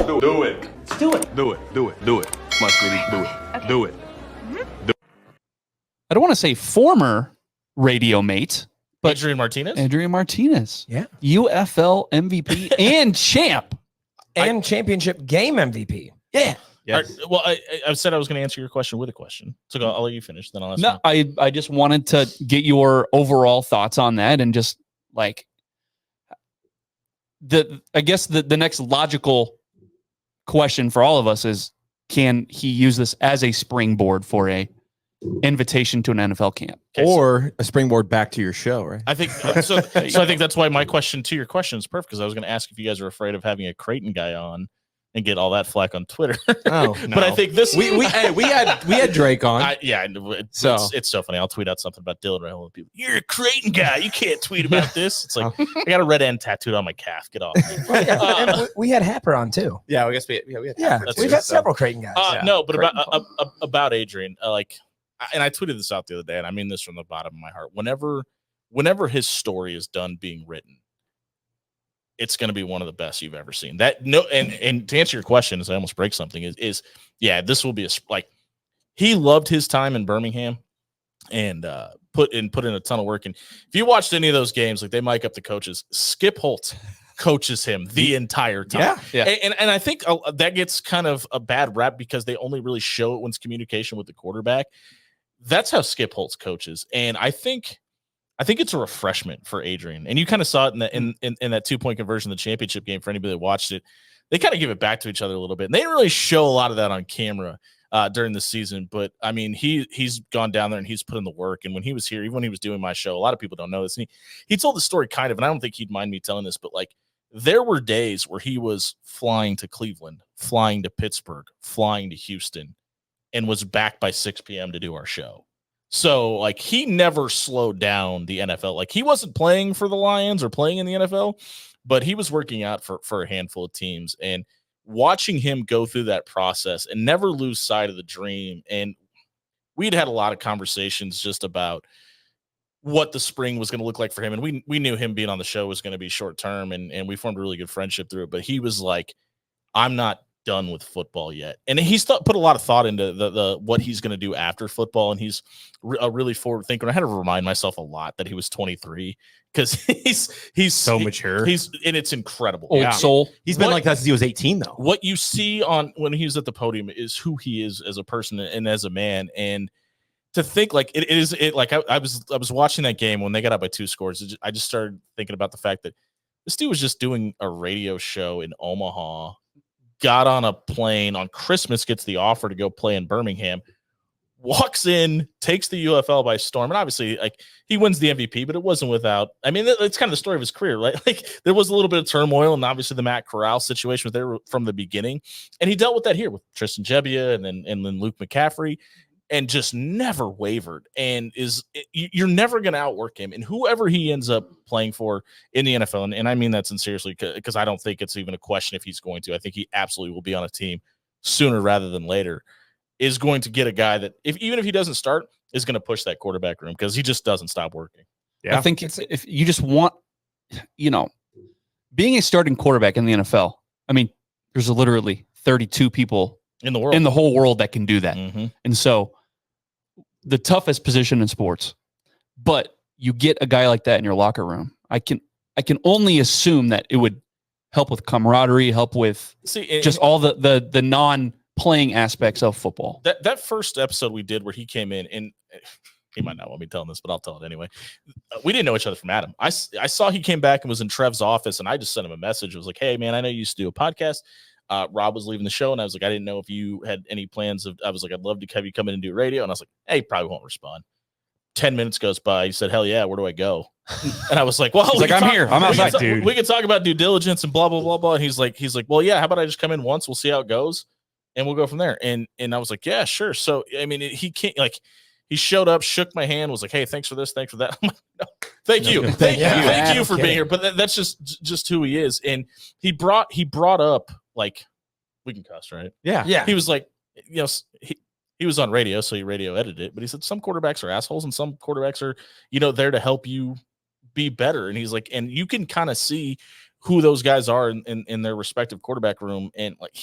Do it. Let's do it. Do it. Do it. Do it. Come on, sweetie. Do it. Okay. Do it. I don't want to say former radio mate, but Adrian Martinez? Adrian Martinez. Yeah. UFL MVP and champ. And championship game MVP. Yeah. Yes. Right, well, I said I was going to answer your question with a question. So I'll let you finish. Then I'll ask No, I just wanted to get your overall thoughts on that and just like I guess the next logical question for all of us is, can he use this as a springboard for a invitation to an NFL camp? Okay, or a springboard back to your show, right? I think so. I think that's why my question to your question is perfect, because I was going to ask if you guys are afraid of having a Creighton guy on and get all that flack on Twitter. Oh, no. But I think this we had Drake on. It's so funny. I'll tweet out something about Dylan Rahal and people. You're a Creighton guy. You can't tweet about this. It's like I got a red end tattooed on my calf. Get off. And we had Happer on too. Yeah, I guess we had. Happer We've had several Creighton guys. No, but about Adrian, and I tweeted this out the other day, and I mean this from the bottom of my heart. Whenever his story is done being written, it's going to be one of the best you've ever seen. And to answer your question, as I almost break something, is this will be he loved his time in Birmingham and put in a ton of work. And if you watched any of those games, like they mic up the coaches, Skip Holtz coaches him the entire time. Yeah. And I think that gets kind of a bad rap because they only really show it when it's communication with the quarterback. That's how Skip Holtz coaches. And I think it's a refreshment for Adrian. And you kind of saw it in that 2-point conversion in the championship game. For anybody that watched it, they kind of give it back to each other a little bit. And they didn't really show a lot of that on camera during the season. But I mean, he's gone down there and he's put in the work. And when he was here, even when he was doing my show, a lot of people don't know this. And he told the story kind of, and I don't think he'd mind me telling this, but like there were days where he was flying to Cleveland, flying to Pittsburgh, flying to Houston, and was back by 6 p.m. to do our show. So, like, he never slowed down the NFL. Like, he wasn't playing for the Lions or playing in the NFL, but he was working out for a handful of teams. And watching him go through that process and never lose sight of the dream. And we'd had a lot of conversations just about what the spring was going to look like for him. And we knew him being on the show was going to be short term, and we formed a really good friendship through it. But he was like, I'm not done with football yet. And he's put a lot of thought into the what he's going to do after football. And he's a really forward thinker. I had to remind myself a lot that he was 23 because he's so mature. And it's incredible. Old soul. He's been like that since he was 18 though. What you see when he's at the podium is who he is as a person and as a man. And to think like I was watching that game when they got up by 2 scores. I just started thinking about the fact that this dude was just doing a radio show in Omaha, got on a plane on Christmas, gets the offer to go play in Birmingham, walks in, takes the UFL by storm. And obviously, like, he wins the MVP, but it wasn't without, I mean, it's kind of the story of his career, right? Like, there was a little bit of turmoil, and obviously the Matt Corral situation was there from the beginning. And he dealt with that here with Tristan Gebbia and then Luke McCaffrey, and just never wavered. And you're never going to outwork him. And whoever he ends up playing for in the NFL, and I mean that sincerely, because I don't think it's even a question if he's going to. I think he absolutely will be on a team sooner rather than later, is going to get a guy that, even if he doesn't start, is going to push that quarterback room because he just doesn't stop working. Yeah. I think if you just want, being a starting quarterback in the NFL, I mean, there's literally 32 people in the world, in the whole world, that can do that. Mm-hmm. And so the toughest position in sports, but you get a guy like that in your locker room. I can only assume that it would help with camaraderie, help with just all the non-playing aspects of football. That first episode we did where he came in, and he might not want me telling this, but I'll tell it anyway. We didn't know each other from Adam. I saw he came back and was in Trev's office, and I just sent him a message. It was like, hey, man, I know you used to do a podcast. Rob was leaving the show, and I was like, I didn't know if you had any plans I was like, I'd love to have you come in and do radio. And I was like, hey, he probably won't respond. 10 minutes goes by. He said, hell yeah, where do I go? And I was like, well, I'm here. I'm outside, dude. We can talk about due diligence and blah, blah, blah, blah. And he's like, well, yeah, how about I just come in once? We'll see how it goes, and we'll go from there. And I was like, yeah, sure. So, I mean, he can't, like, he showed up, shook my hand, was like, hey, thanks for this, thanks for that. I'm like, no, thank you. Thank you for being here. But that's just who he is. And he brought up, like, we can cuss, right? Yeah. He was like, he was on radio, so he radio edited it, but he said some quarterbacks are assholes and some quarterbacks are, there to help you be better. And he's like, and you can kind of see who those guys are in their respective quarterback room. And like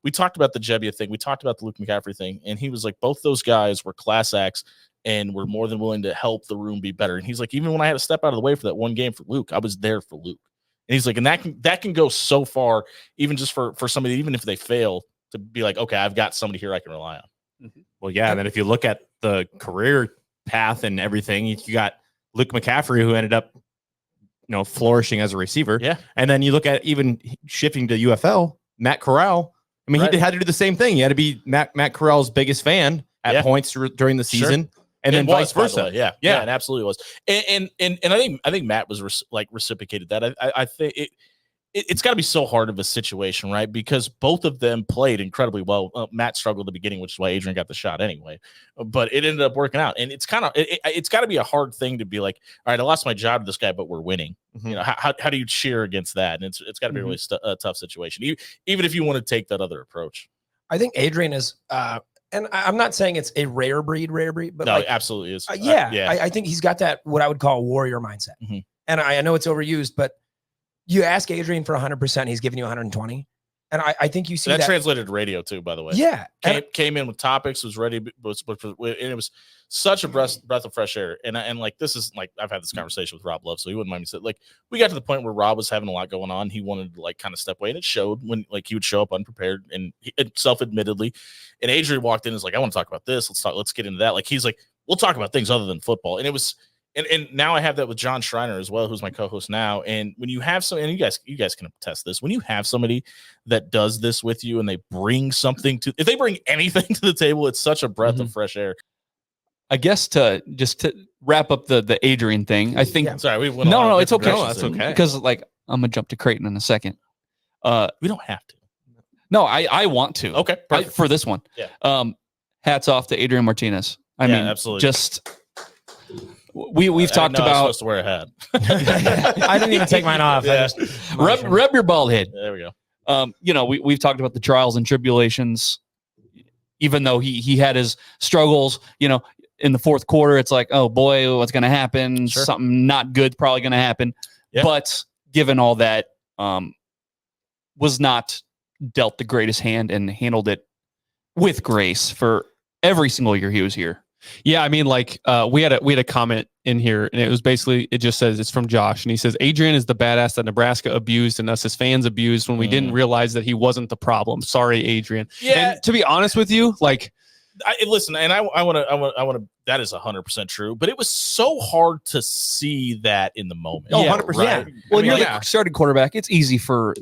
we talked about the Jebbia thing. We talked about the Luke McCaffrey thing. And he was like, both those guys were class acts and were more than willing to help the room be better. And he's like, even when I had to step out of the way for that one game for Luke, I was there for Luke. And he's like, and that can go so far, even just for somebody, even if they fail, to be like, okay, I've got somebody here I can rely on. Well, yeah. And then if you look at the career path and everything, you got Luke McCaffrey, who ended up, flourishing as a receiver. Yeah. And then you look at even shifting to UFL, Matt Corral. I mean, he had to do the same thing. He had to be Matt Corral's biggest fan at points during the season. Sure. And then vice versa. Yeah, it absolutely was. And I think Matt was reciprocated that. I think it's got to be so hard of a situation, right? Because both of them played incredibly well. Matt struggled at the beginning, which is why Adrian got the shot anyway. But it ended up working out, and it's kind of it's got to be a hard thing to be like, all right, I lost my job to this guy, but we're winning. Mm-hmm. How do you cheer against that? And it's got to be a really tough situation, even if you want to take that other approach. I think Adrian is. And I'm not saying it's a rare breed, but no, it absolutely is. I think he's got that what I would call warrior mindset. Mm-hmm. And I know it's overused, but you ask Adrian for 100%, he's giving you 120. And I think you see that translated to radio too, by the way. Yeah. Came in with topics, was ready, and it was such a breath of fresh air. And like, this is like, I've had this conversation with Rob Love, so he wouldn't mind me saying, like, we got to the point where Rob was having a lot going on. He wanted to like kind of step away, and it showed when like he would show up unprepared and self-admittedly. And Adrian walked in and was like, I want to talk about this. Let's get into that. Like, he's like, we'll talk about things other than football. And it was, and now I have that with John Schreiner as well, who's my co-host now. And when you have and you guys can attest this, when you have somebody that does this with you and they bring something if they bring anything to the table, it's such a breath of fresh air. I guess to wrap up the Adrian thing, I think. Yeah. Sorry, no, it's okay. No, that's okay. Because like I'm gonna jump to Creighton in a second. We don't have to. No, I want to. Okay, for this one. Yeah. Hats off to Adrian Martinez. I mean, absolutely. Just we've talked about. I was supposed to wear a hat. I didn't even take mine off. Yeah. Rub your bald head. There we go. We've talked about the trials and tribulations. Even though he had his struggles, in the fourth quarter, it's like, oh boy, what's going to happen? Sure. Something not good probably going to happen. Yeah. But given all that, was not dealt the greatest hand and handled it with grace for every single year he was here. Yeah, I mean, like we had a comment in here, and it was basically, it just says, it's from Josh, and he says, Adrian is the badass that Nebraska abused and us as fans abused when we didn't realize that he wasn't the problem. Sorry, Adrian. Yeah. And to be honest with you, like, listen, and I want to. That is 100% true, but it was so hard to see that in the moment. Oh, 100%. Right? Well, you're the starting quarterback. It's easy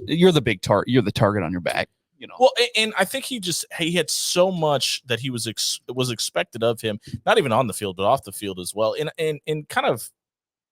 you're the big target. You're the target on your back. Well, and I think he had so much that he was expected of him, not even on the field, but off the field as well. And kind of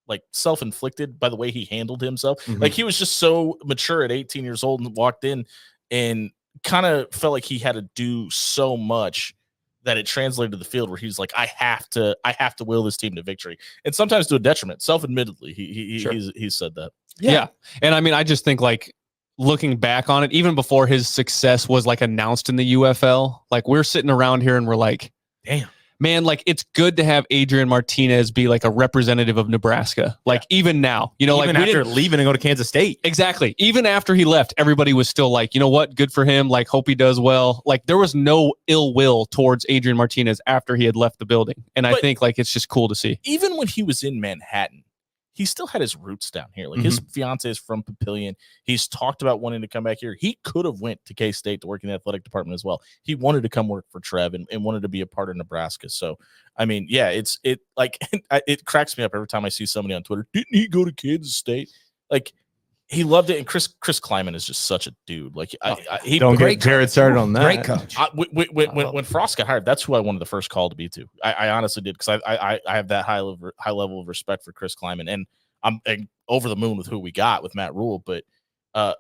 like self-inflicted by the way he handled himself. Mm-hmm. Like, he was just so mature at 18 years old and walked in and kind of felt like he had to do so much that it translated to the field where he's like, I have to will this team to victory, and sometimes to a detriment. Self-admittedly, he's said that. Yeah. And I mean, I just think, like, looking back on it, even before his success was like announced in the UFL, like, we're sitting around here and we're like, damn, man, like, it's good to have Adrian Martinez be like a representative of Nebraska. Like, even now, even like, after leaving and go to Kansas State. Exactly. Even after he left, everybody was still like, you know what? Good for him. Like, hope he does well. Like, there was no ill will towards Adrian Martinez after he had left the building. And I think, like, it's just cool to see. Even when he was in Manhattan, he still had his roots down here. Like, his fiance is from Papillion. He's talked about wanting to come back here. He could have went to K-State to work in the athletic department as well. He wanted to come work for Trev and wanted to be a part of Nebraska. So, I mean, yeah, it cracks me up every time I see somebody on Twitter. Didn't he go to Kansas State? Like, he loved it. And Chris Kleiman is just such a dude. Like, he don't get Jared started on that. Great coach. When Frost got hired, that's who I wanted the first call to be to. I honestly did, because I have that high level of respect for Chris Kleiman, and I'm over the moon with who we got with Matt Rule. But I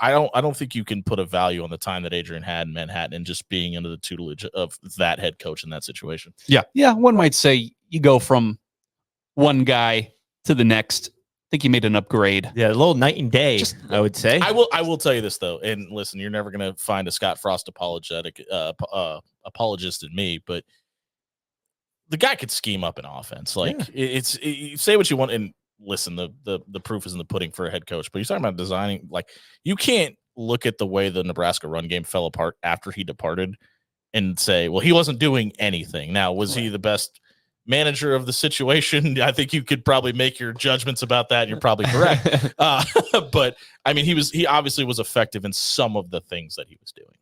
don't think you can put a value on the time that Adrian had in Manhattan and just being under the tutelage of that head coach in that situation. Yeah. One might say you go from one guy to the next. I think he made an upgrade. Yeah, a little night and day, I would say. I will tell you this, though, and listen, you're never going to find a Scott Frost apologist in me, but the guy could scheme up an offense. Like, you say what you want, and listen, the proof is in the pudding for a head coach. But you're talking about designing, like, you can't look at the way the Nebraska run game fell apart after he departed and say, well, he wasn't doing anything. Now, was he the best manager of the situation? I think you could probably make your judgments about that. And you're probably correct. But I mean, he obviously was effective in some of the things that he was doing.